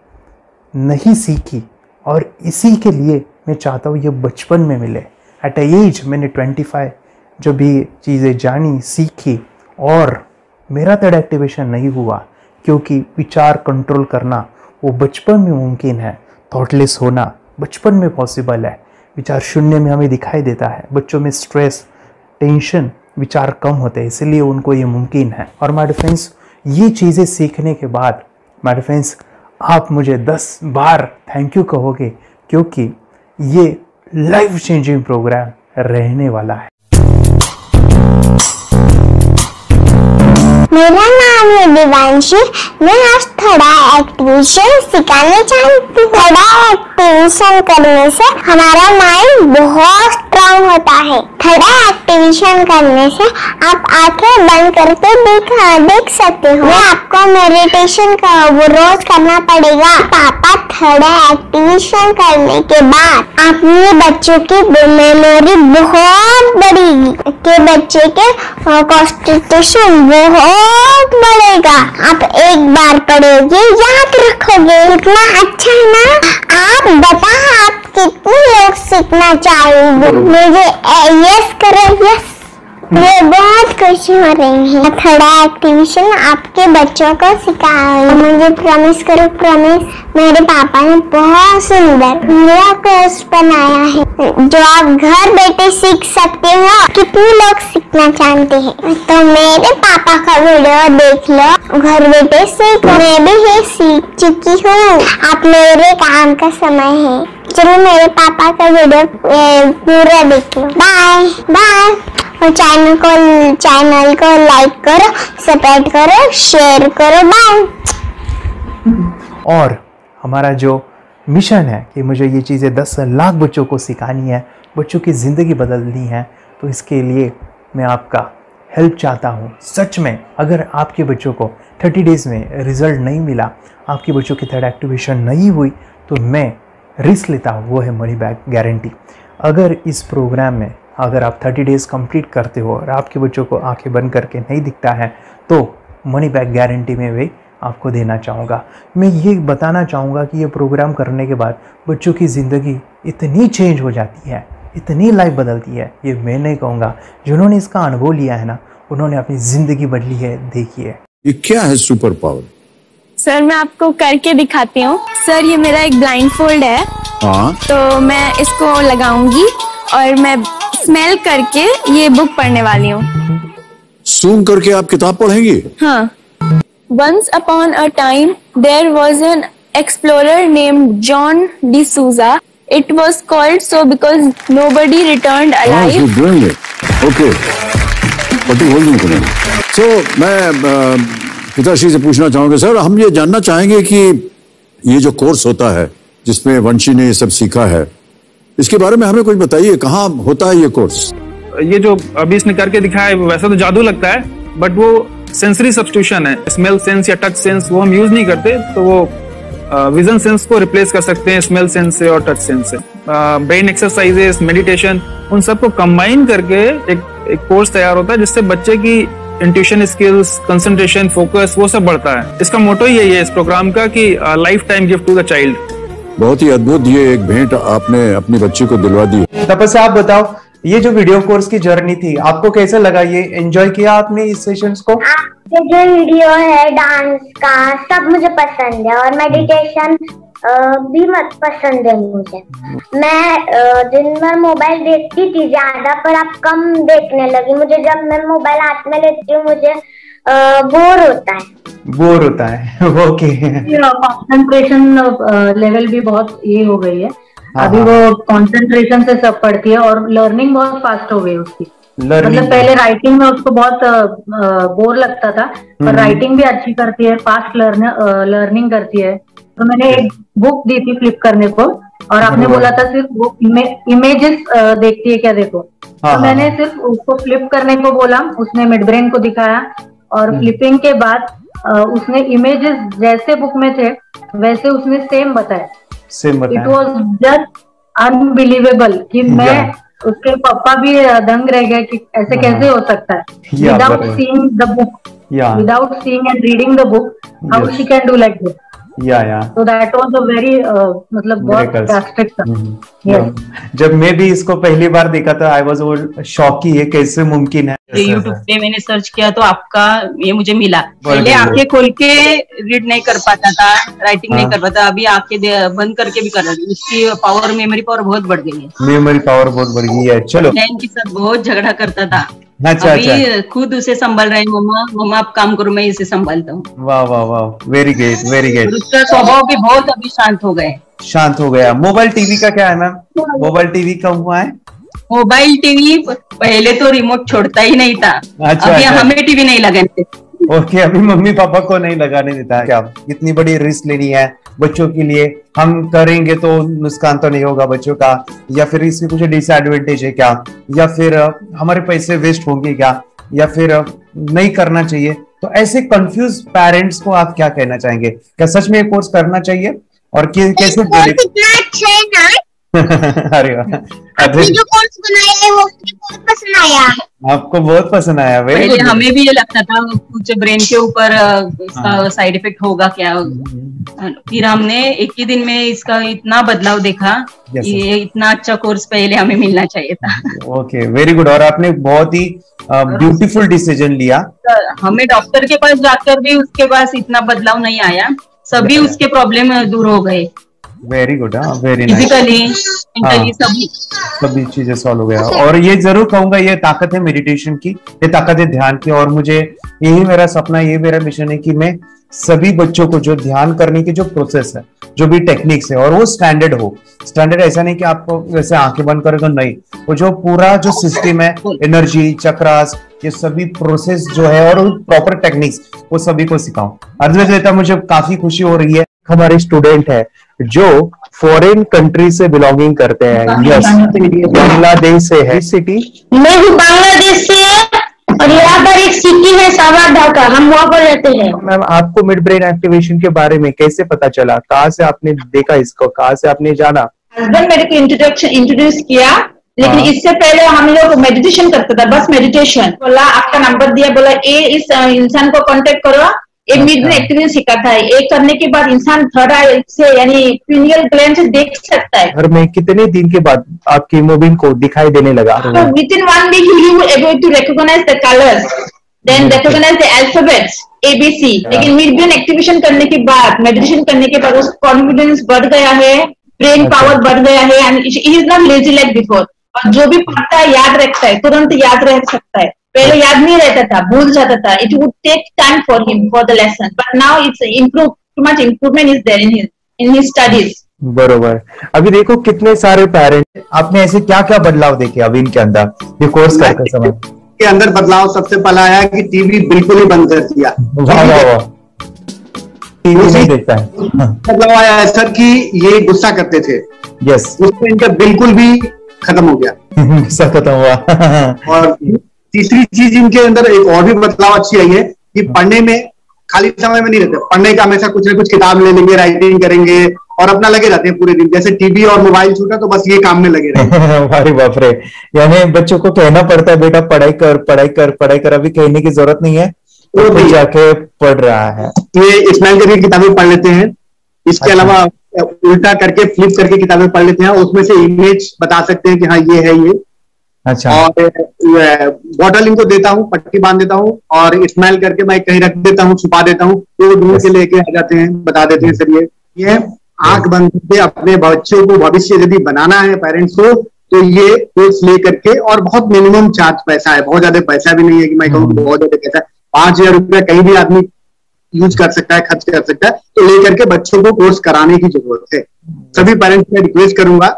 नहीं सीखी और इसी के लिए मैं चाहता हूँ ये बचपन में मिले। एट अ एज मैंने 25 जो भी चीज़ें जानी, सीखी, और मेरा थर्ड एक्टिवेशन नहीं हुआ क्योंकि विचार कंट्रोल करना वो बचपन में मुमकिन है। थॉटलेस होना बचपन में पॉसिबल है। विचार शून्य में हमें दिखाई देता है। बच्चों में स्ट्रेस, टेंशन, विचार कम होते हैं, इसलिए उनको ये मुमकिन है। और माय डियर फ्रेंड्स, ये चीज़ें सीखने के बाद माय डियर फ्रेंड्स आप मुझे 10 बार थैंक यू कहोगे, क्योंकि ये लाइफ चेंजिंग प्रोग्राम रहने वाला है। मेरा नाम है दिवांशी। मैं आज थोड़ा एक्टिवेशन सिखाना चाहती हूँ। थोड़ा एक्टिवेशन करने से हमारा माइंड बहुत स्ट्रांग होता है। थोड़ा एक्टिवेशन करने से आप आंखें बंद करके देख सकते हो। मैं आपको मेडिटेशन का वो रोज करना पड़ेगा। पापा थोड़ा एक्टिवेशन करने के बाद अपने बच्चों की मेमोरी बहुत बढ़ेगी, के बच्चे के कॉन्सेंट्रेशन बहुत बढ़ेगा। आप एक बार पढ़ोगे याद रखोगे, इतना अच्छा है ना। आप बता, आप कितने लोग सीखना चाहोगे? मुझे यस करो, यस। मुझे बहुत खुशी हो रही है। थोड़ा एक्टिवेशन आपके बच्चों को सिखाओ। मुझे प्रॉमिस करो, प्रॉमिस। मेरे पापा ने बहुत सुंदर मेरा कोर्स बनाया है जो आप घर बैठे सीख सकते हो। कितने लोग सीखना चाहते हैं तो मेरे पापा का वीडियो देख लो, घर बैठे सीख। मैं भी ये सीख चुकी हूँ। आप मेरे काम का समय है। चलो मेरे पापा का वीडियो पूरा देख लो। Bye bye. और चैनल को लाइक करो, सब्सक्राइब करो, शेयर करो। बाय। और हमारा जो मिशन है कि मुझे ये चीज़ें 10 लाख बच्चों को सिखानी है, बच्चों की ज़िंदगी बदलनी है, तो इसके लिए मैं आपका हेल्प चाहता हूँ। सच में अगर आपके बच्चों को 30 डेज़ में रिज़ल्ट नहीं मिला, आपके बच्चों की थर्ड एक्टिवेशन नहीं हुई, तो मैं रिस्क लेता हूँ, वो है मनी बैक गारंटी। अगर इस प्रोग्राम में अगर आप 30 डेज़ कंप्लीट करते हो और आपके बच्चों को आंखें बंद करके नहीं दिखता है, तो मनी बैक गारंटी में भी आपको देना चाहूँगा। मैं ये बताना चाहूँगा कि ये प्रोग्राम करने के बाद बच्चों की ज़िंदगी इतनी चेंज हो जाती है, इतनी लाइफ बदलती है, ये मैं नहीं कहूँगा। जिन्होंने इसका अनुभव लिया है ना, उन्होंने अपनी ज़िंदगी बदली है। देखिए ये क्या है सुपर पावर? सर मैं आपको करके दिखाती हूँ। सर ये मेरा एक ब्लाइंड फोल्ड है। हाँ। तो मैं इसको लगाऊंगी और मैं स्मेल करके ये बुक पढ़ने वाली हूँ। सूंघ करके आप किताब पढ़ेंगी? हाँ। Once upon a time, there was an explorer named John D'Souza. It was called so because nobody returned alive. you're doing it. Okay. पट्टी खोल दूँ तुम्हें। So मैं पिताश्री से पूछना चाहूँगा, सर हम ये जानना चाहेंगे कि ये जो कोर्स होता है जिसमें वंशी ने ये सब सीखा है, इसके बारे में हमें कुछ बताइए। कहाँ होता है ये कोर्स? ये जो अभी इसने करके दिखाया है वैसा तो जादू लगता है, बट वो सेंसरी सब्स्टिट्यूशन है। स्मेल सेंस या टच सेंस वो हम यूज नहीं करते, तो वो विजन सेंस को रिप्लेस कर सकते हैं स्मेल सेंस से और टच सेंस से। ब्रेन एक्सरसाइजेस, मेडिटेशन, उन सबको कंबाइन करके एक कोर्स तैयार होता है जिससे बच्चे की इंट्यूशन स्किल्स, कंसंट्रेशन, फोकस वो सब बढ़ता है। इसका मोटो ही यही है इस प्रोग्राम का कि life time gift to the child. बहुत ही अद्भुत ये एक भेंट आपने अपनी बच्ची को दिलवा दी। तपस्या, आप बताओ, ये जो वीडियो कोर्स की जर्नी थी आपको कैसा लगा? ये एंजॉय किया आपने इस सेशंस को? आपके जो वीडियो है डांस का सब मुझे पसंद है और मेडिटेशन भी मत पसंद है मुझे। मैं दिन भर मोबाइल देखती थी ज्यादा, पर अब कम देखने लगी। मुझे जब मैं मोबाइल हाथ में लेती हूँ मुझे बोर होता है। ओके। कंसंट्रेशन लेवल भी बहुत ये हो गई है। अभी वो कंसंट्रेशन से सब पढ़ती है और लर्निंग बहुत फास्ट हो गई उसकी। मतलब पहले राइटिंग में उसको बहुत बोर लगता था, पर राइटिंग भी अच्छी करती है, फास्ट लर्निंग करती है। तो मैंने एक बुक दी थी फ्लिप करने को और आपने बोला था सिर्फ वो इमेजेस देखती है क्या, देखो। तो मैंने सिर्फ उसको फ्लिप करने को बोला, उसने मिड ब्रेन को दिखाया और फ्लिपिंग के बाद उसने इमेजेस जैसे बुक में थे वैसे उसने सेम बताया। इट वॉज जस्ट अनबिलीवेबल कि मैं उसके पापा भी दंग रह गए कि ऐसे कैसे हो सकता है। Without seeing the book, without seeing and reading the book, how she can do like this. So that was a very मतलब बहुत drastic था। जब मैं भी इसको पहली बार देखा था आई वाज शॉक कि ये कैसे मुमकिन है। यूट्यूब पे मैंने सर्च किया तो आपका ये मुझे मिला। पहले आंखें खोल के रीड नहीं कर पाता था, राइटिंग नहीं कर पाता, अभी आंखें बंद करके भी कर रहा है। उसकी पावर, मेमोरी पावर बहुत बढ़ गई है। मेमोरी पावर बहुत बढ़ गई है। चलो, बहन के साथ बहुत झगड़ा करता था। अच्छा, अभी खुद उसे संभाल रहे हैं। मम्मा आप काम करो, मैं इसे संभालता हूँ। वाह वाह वाह, वेरी ग्रेट वेरी ग्रेट। उसका स्वभाव भी बहुत अभी शांत हो गया। मोबाइल टीवी का क्या है मैम? मोबाइल टीवी कब हुआ है? मोबाइल टीवी पहले तो रिमोट छोड़ता ही नहीं था। अभी हमें टीवी नहीं लगाने। ओके, अभी मम्मी पापा को नहीं लगाने देता है। क्या इतनी बड़ी रिस्क लेनी है बच्चों के लिए? हम करेंगे तो नुकसान तो नहीं होगा बच्चों का, या फिर इसमें कुछ डिसएडवांटेज है क्या, या फिर हमारे पैसे वेस्ट होंगे क्या, या फिर नहीं करना चाहिए? तो ऐसे कंफ्यूज पेरेंट्स को आप क्या कहना चाहेंगे? क्या सच में ये कोर्स करना चाहिए और कैसे? अच्छा है ना? अरे आपने जो कोर्स बनाया है वो बहुत पसंद आया। आपको बहुत पसंद आया? पहले हमें भी ये लगता था कुछ ब्रेन के ऊपर इसका साइड इफेक्ट होगा क्या। फिर हमने एक ही दिन में इसका इतना बदलाव देखा। ये इतना अच्छा कोर्स पहले हमें मिलना चाहिए था। Okay, very good. और आपने बहुत ही ब्यूटीफुल डिसीजन लिया। हमें डॉक्टर के पास जाकर भी उसके पास इतना बदलाव नहीं आया, सभी उसके प्रॉब्लम दूर हो गए। Very good, very nice. Physically सभी चीजें सॉल्व हो गया। और ये जरूर कहूंगा, ये ताकत है मेडिटेशन की, ये ताकत है ध्यान की। और मुझे यही मेरा सपना, ये मेरा मिशन है कि मैं सभी बच्चों को जो ध्यान करने की जो प्रोसेस है, जो भी टेक्निक्स है, और वो स्टैंडर्ड हो। स्टैंडर्ड ऐसा नहीं कि आपको वैसे आंखें बंद करें तो नहीं, वो जो पूरा जो सिस्टम है, एनर्जी, चक्रास, ये सभी प्रोसेस जो है और प्रॉपर टेक्निक्स, वो सभी को सिखाऊं। अर्जुन, मुझे काफी खुशी हो रही है। हमारे स्टूडेंट है जो फॉरेन कंट्री से बिलोंगिंग करते हैं। यस, बांग्लादेश से है। सिटी मैं भी बांग्लादेश से और यहाँ पर एक सिटी है सावर ढाका, हम वहाँ पर रहते हैं। मैम, आपको मिड ब्रेन एक्टिवेशन के बारे में कैसे पता चला? कहाँ से आपने देखा इसको, कहाँ से आपने जाना? हस्बैंड मेरे को इंट्रोड्यूस किया, लेकिन इससे पहले हम लोग मेडिटेशन करते थे, बस मेडिटेशन। बोला आपका नंबर दिया, बोला ये इस इंसान को कांटेक्ट करो, एक मिड ब्रेन एक्टिवेशन सिखाता है। एक करने के बाद इंसान थर्ड आई से यानी पिनियल ग्लैंड से देख सकता है। घर में कितने दिन के बाद आपकी हीमोग्लोबिन को दिखाई देने लगा? Within 1 week you will able to recognize the colors, then recognize the alphabets ABC। लेकिन मिड ब्रेन एक्टिवेशन करने के बाद, मेडिटेशन करने के बाद उसका कॉन्फिडेंस बढ़ गया है, ब्रेन पावर बढ़ गया है, and he is not lazy like before. और जो भी पढ़ता है याद रखता है, तुरंत याद रह सकता है। पहले याद नहीं रहता था, भूल जाता था। It would take time for him for the lesson, but now it's improve, too much improvement is there in his studies. बरोबर। अभी देखो कितने सारे पेरेंट्स, आपने ऐसे क्या क्या बदलाव देखे अभी इनके अंदर ये कोर्स करते समय? के अंदर बदलाव सबसे पहला आया कि टीवी बिल्कुल ही बंद कर दिया। वाह वाह वाह, टीवी नहीं देखता है। बदलाव आया है सर कि ये गुस्सा करते थे। यस, उसमें इनका बिल्कुल भी खत्म हो गया। गुस्सा खत्म हुआ। और तीसरी चीज इनके अंदर एक और भी बदलाव अच्छी आई है कि पढ़ने में खाली समय में नहीं रहते, पढ़ने का हमेशा कुछ ना कुछ किताब ले लेंगे, राइटिंग करेंगे, और अपना लगे रहते हैं पूरे दिन, जैसे टीवी और मोबाइल छूटा तो बस ये काम में लगे रहते हैं। अरे बाप रे, यानी बच्चों को कहना पड़ता है बेटा पढ़ाई कर पढ़ाई कर पढ़ाई कर, अभी कहने की जरूरत नहीं है, तो भी जाके पढ़ रहा है। ये स्माइल करके किताबें पढ़ लेते हैं, इसके अलावा उल्टा करके फ्लिप करके किताबें पढ़ लेते हैं, उसमें से इमेज बता सकते हैं कि हाँ ये है ये। अच्छा। और बॉटल इनको देता हूँ, पट्टी बांध देता हूँ और स्माइल करके मैं कहीं रख देता हूँ, छुपा देता हूँ, तो वो ढूंढ के लेके आ जाते हैं, बता देते हैं सर ये आंख बंद करके अपने बच्चों को भविष्य यदि बनाना है पेरेंट्स को, तो ये कोर्स ले करके, और बहुत मिनिमम चार्ज पैसा है, बहुत ज्यादा पैसा भी नहीं है कि मैं कहूँ बहुत ज्यादा पैसा, 5,000 रुपया कहीं भी आदमी यूज कर सकता है, खर्च कर सकता है, तो लेकर के बच्चों को कोर्स कराने की जरूरत है। सभी पेरेंट्स में रिक्वेस्ट करूंगा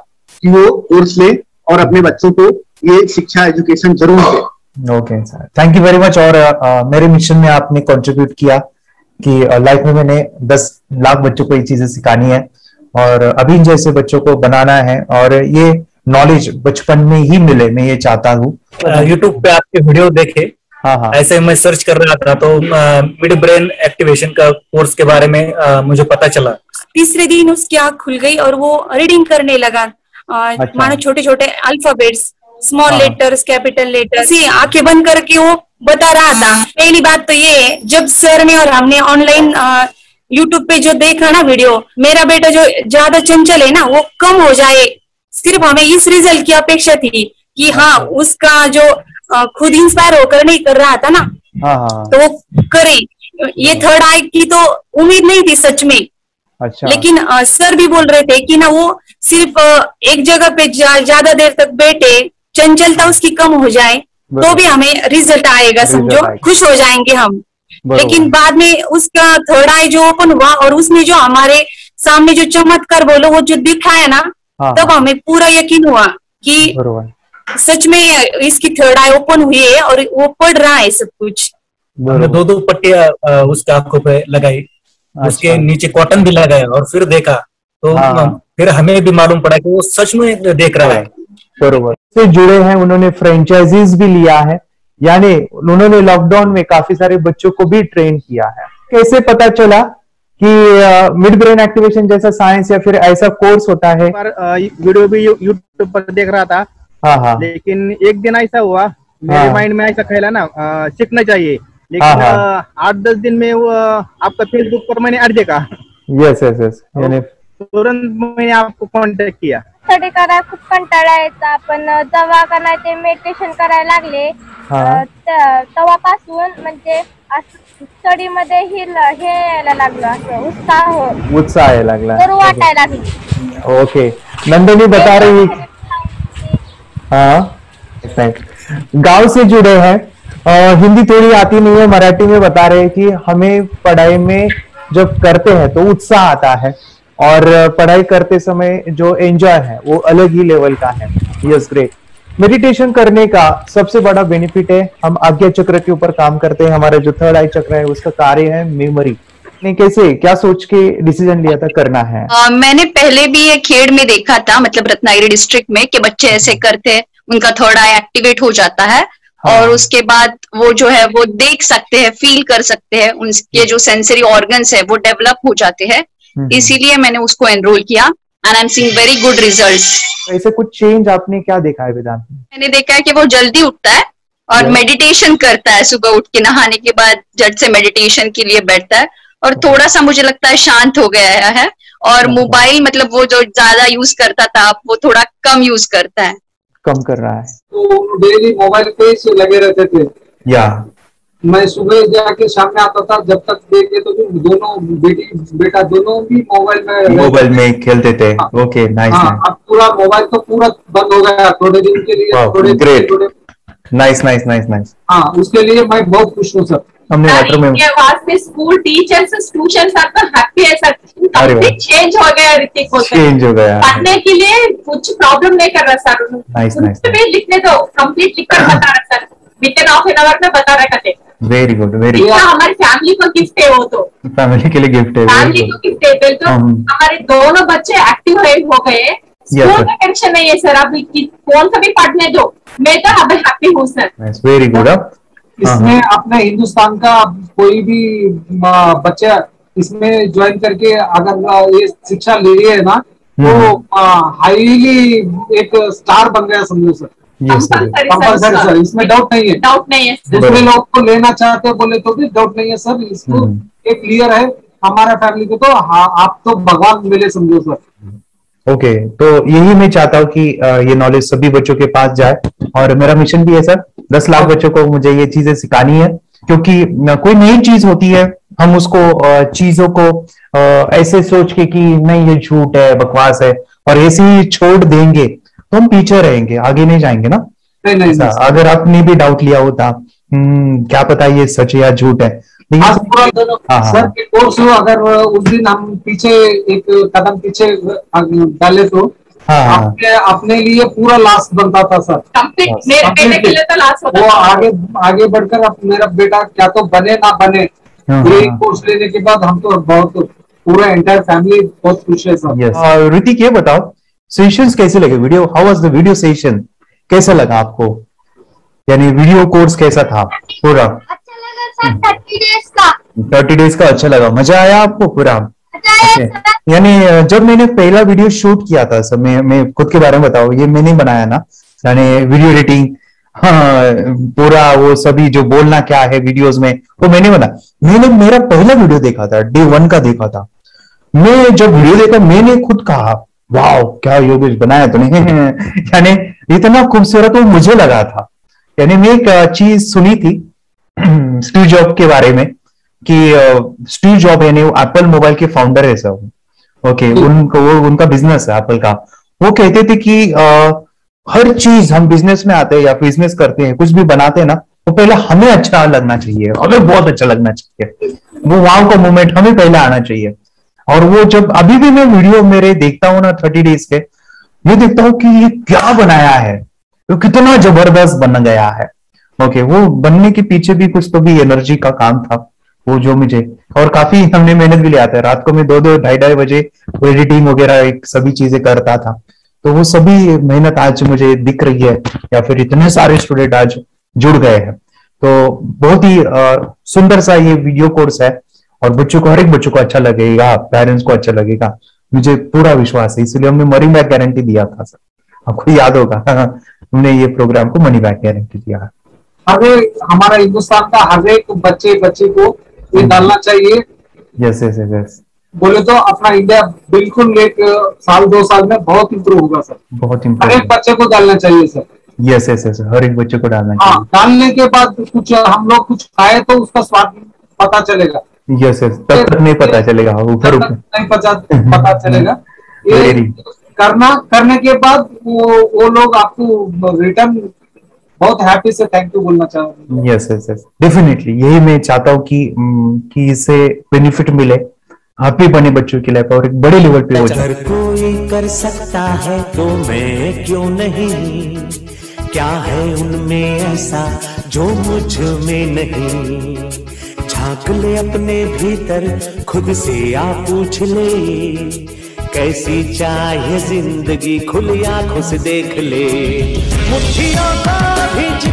कि वो कोर्स ले और अपने बच्चों को ये शिक्षा एजुकेशन जरूर दे। Okay sir, thank you very much. और मेरे मिशन में आपने कंट्रीब्यूट किया कि लाइफ में मैंने 10 लाख बच्चों को ये चीजें सिखानी है और अभी जैसे बच्चों को बनाना है, और ये नॉलेज बचपन में ही मिले, मैं ये चाहता हूँ। यूट्यूब पे आपके वीडियो देखे, हाँ, ऐसे मैं सर्च कर रहा था तो मिड ब्रेन एक्टिवेशन का कोर्स के बारे में मुझे पता चला। तीसरे दिन उसकी आँख खुल गई और वो रीडिंग करने लगा, मानो छोटे छोटे alphabets, small letters, capital letters, आंखें बंद करके वो बता रहा था। पहली बात तो ये, जब सर ने और हमने ऑनलाइन यूट्यूब पे जो देखा ना वीडियो, मेरा बेटा जो ज्यादा चंचल है ना वो कम हो जाए, सिर्फ हमें इस रिजल्ट की अपेक्षा थी कि हाँ उसका जो खुद इंस्पायर होकर नहीं कर रहा था ना, तो वो करे। ये थर्ड आई की तो उम्मीद नहीं थी सच में। अच्छा। लेकिन सर भी बोल रहे थे कि ना वो सिर्फ एक जगह पे ज्यादा देर तक बैठे, चंचलता उसकी कम हो जाए तो भी हमें रिजल्ट आएगा, समझो खुश हो जाएंगे हम। लेकिन बाद में उसका थर्ड आई जो ओपन हुआ और उसने जो हमारे सामने जो चमत्कार बोलो वो जो दिखाया ना, तब हमें पूरा यकीन हुआ कि सच में इसकी थर्ड आई ओपन हुई है और वो पढ़ रहा है सब कुछ। हमने 2 पट्टियां उसके आंखों पे लगाई, उसके नीचे कॉटन भी लगाया और फिर देखा तो फिर हमें भी मालूम पड़ा कि वो सच में देख रहा है। बरोबर से जुड़े हैं, उन्होंने फ्रेंचाइजीज भी लिया है, यानी उन्होंने लॉकडाउन में काफी सारे बच्चों को भी ट्रेन किया है। कैसे पता चला कि मिड ब्रेन एक्टिवेशन जैसा साइंस या फिर ऐसा कोर्स होता है? वीडियो भी यूट्यूब पर देख रहा था, लेकिन एक दिन ऐसा हुआ मेरे माइंड में ऐसा ख्याल ना सीखना चाहिए, लेकिन 8-10 दिन में वो आपका फेसबुक पर मैंने ऐड देखा। यस यस यस, यानी तुरंत मैंने आपको कॉन्टॅक्ट किया। स्टडी करायला खूप कंटाळा यायचा, पण जेव्हा का नाही ते मेडिटेशन करायला लागले तेव्हापासून म्हणजे स्टडी मध्ये हे यायला लागलं, असं उत्साह यायला लागला, तर वाटायला लागली। ओके, नंदिनी बता रही, हाँ गांव से जुड़े हैं, हिंदी थोड़ी आती नहीं है, मराठी में बता रहे हैं कि हमें पढ़ाई में जब करते हैं तो उत्साह आता है और पढ़ाई करते समय जो एंजॉय है वो अलग ही लेवल का है। Yes great. मेडिटेशन करने का सबसे बड़ा बेनिफिट है, हम आज्ञा चक्र के ऊपर काम करते हैं, हमारा जो थर्ड आई चक्र है उसका कार्य है मेमोरी। कैसे क्या सोच के डिसीजन लिया था करना है? मैंने पहले भी ये खेड़ में देखा था, मतलब रत्नागिरी डिस्ट्रिक्ट में, कि बच्चे ऐसे करते हैं, उनका थर्ड आई एक्टिवेट हो जाता है और उसके बाद वो जो है वो देख सकते हैं, फील कर सकते हैं, उनके जो सेंसरी ऑर्गन्स है वो डेवलप हो जाते हैं। इसीलिए मैंने उसको एनरोल किया and I am seeing very good results. ऐसे कुछ चेंज आपने क्या देखा है वेदांत में? मैंने देखा है कि वो जल्दी उठता है और मेडिटेशन करता है, सुबह उठ के नहाने के बाद झट से मेडिटेशन के लिए बैठता है और थोड़ा सा मुझे लगता है शांत हो गया है, और मोबाइल मतलब वो जो ज्यादा यूज करता था वो थोड़ा कम यूज करता है, कम कर रहा है। तो डेली मोबाइल पे से लगे रहते थे, या मैं सुबह जाके सामने आता था, जब तक देखे तो दोनों बेटा दोनों भी मोबाइल में खेलते थे। Okay, nice. अब पूरा मोबाइल तो पूरा बंद हो गया थोड़े दिन के लिए। थोड़े नाइस नाइस नाइस नाइस। हाँ, उसके लिए मैं बहुत खुश हूँ सर। हमने वाटर में वास्ते स्कूल टीचर्स स्टूडेंट्स आपका हैप्पी है सर, कंप्लीट चेंज हो गया ऋतिक को, चेंज हो गया, पढ़ने के लिए कुछ प्रॉब्लम नहीं कर रहा सर। Nice nice. लिखने दो, कंप्लीट लिखकर बता रहा sir, with in half an hour में बता रहा करते। Very good, very good. हमारी फैमिली को गिफ्ट है, वो तो फैमिली के लिए गिफ्ट है, फैमिली को गिफ्ट है। तो हमारे दोनों बच्चे एक्टिव हो गए, स्कूल का टेंशन नहीं है सर, अभी कौन सा भी पढ़ने दो, मैं तो अभी हैप्पी हूँ सर। Very good. इसमें अपने हिंदुस्तान का कोई भी बच्चा इसमें ज्वाइन करके अगर ये शिक्षा ले रही है ना तो हाईली एक स्टार बन गया समझो सर। कंपल्सरी सर, इसमें डाउट नहीं है। दूसरे लोग को लेना चाहते बोले तो भी डाउट नहीं है सर, इसको एक क्लियर है हमारा फैमिली को। तो आप तो भगवान मिले समझो सर। ओके, तो यही मैं चाहता हूँ कि ये नॉलेज सभी बच्चों के पास जाए, और मेरा मिशन भी है सर 10 लाख बच्चों को मुझे ये चीजें सिखानी है, क्योंकि कोई नई चीज होती है हम उसको चीजों को ऐसे सोच के कि नहीं ये झूठ है, बकवास है, और ऐसे ही छोड़ देंगे तो हम पीछे रहेंगे, आगे नहीं जाएंगे ना। नहीं, अगर आपने भी डाउट लिया होता क्या पता ये सच या झूठ है, सर के कोर्स अगर उस दिन हम पीछे एक कदम पीछे डाले तो अपने लिए पूरा लास्ट बनता था सर। मेरे बेटे के लिए तो लास्ट होता था। वो आगे बढ़कर अब मेरा बेटा क्या तो बने ना बने, ये कोर्स लेने के बाद हम तो बहुत पूरा एंटायर फैमिली बहुत खुश है सर। ऋतिक ये बताओ सेशंस कैसे लगे, video how was the video session, कैसा लगा आपको, यानी वीडियो कोर्स कैसा था पूरा? 30 डेज का अच्छा लगा, मजा आया आपको पूरा? यानी जब मैंने पहला वीडियो शूट किया था सर, मैं खुद के बारे में बताओ, ये मैंने बनाया ना, यानी वीडियो एडिटिंग, पूरा वो सभी जो बोलना क्या है वीडियोस में वो मैंने बनाया। मैंने मेरा पहला वीडियो देखा था, डे 1 का देखा था। मैं जब वीडियो देखा मैंने खुद कहा वाह क्या योगेश बनाया तो नहीं यानी इतना खूबसूरत वो मुझे लगा था। यानी मैं एक चीज सुनी थी स्टीव जॉब के बारे में कि स्टीव जॉब यानी वो एप्पल मोबाइल के फाउंडर है सब, ओके, उनका बिजनेस है एप्पल का। वो कहते थे कि हर चीज हम बिजनेस में आते हैं या बिजनेस करते हैं, कुछ भी बनाते हैं ना, तो पहले हमें अच्छा लगना चाहिए, हमें बहुत अच्छा लगना चाहिए, वो वाव का मोमेंट हमें पहले आना चाहिए। और वो जब अभी भी मैं वीडियो मेरे देखता हूँ ना 30 डेज के, मैं देखता हूँ कि ये क्या बनाया है, तो कितना जबरदस्त बन गया है। ओके, वो बनने के पीछे भी कुछ तो भी एनर्जी का काम था वो जो मुझे, और काफी हमने मेहनत भी लिया था। रात को मैं 2-2 ढाई बजे एडिटिंग वगैरह सभी चीजें करता था, तो वो सभी मेहनत आज मुझे दिख रही है, या फिर इतने सारे स्टूडेंट आज जुड़ गए हैं। तो बहुत ही सुंदर सा ये वीडियो कोर्स है, और बच्चों को, हर एक बच्चों को अच्छा लगेगा, पेरेंट्स को अच्छा लगेगा, मुझे पूरा विश्वास है। इसलिए हमने मनी बैक गारंटी दिया था सर, आपको याद होगा हमने ये प्रोग्राम को मनी बैक गारंटी दिया है। हमारा हिंदुस्तान का हर एक बच्चे को ये डालना चाहिए। यस यस यस, बोले तो अपना इंडिया बिल्कुल 1 साल 2 साल में बहुत इम्प्रूव होगा सर, बहुत हर एक बच्चे को डालना चाहिए सर। यस यस यस, हर एक बच्चे को डालना चाहिए। डालने के बाद कुछ हम लोग कुछ खाए तो उसका स्वाद पता चलेगा। यस यस, तब तक नहीं पता चलेगा, ऊपर नहीं पता चलेगा। ये करने के बाद वो लोग आपको रिटर्न बहुत हैप्पी से थैंक यू बोलना चाहूंगा। यस यस यस, डेफिनेटली यही मैं चाहता हूँ कि इससे बेनिफिट मिले, हैप्पी बने बच्चों की लाइफ और एक बड़े लेवल पे हो जाए। अगर कोई कर सकता है तो मैं क्यों नहीं, क्या है उनमें ऐसा जो मुझ में नहीं, झांक ले अपने भीतर खुद से आ पूछ ले, कैसी चाहे जिंदगी खुली आंखों से देख ले, मुट्ठियों का भींच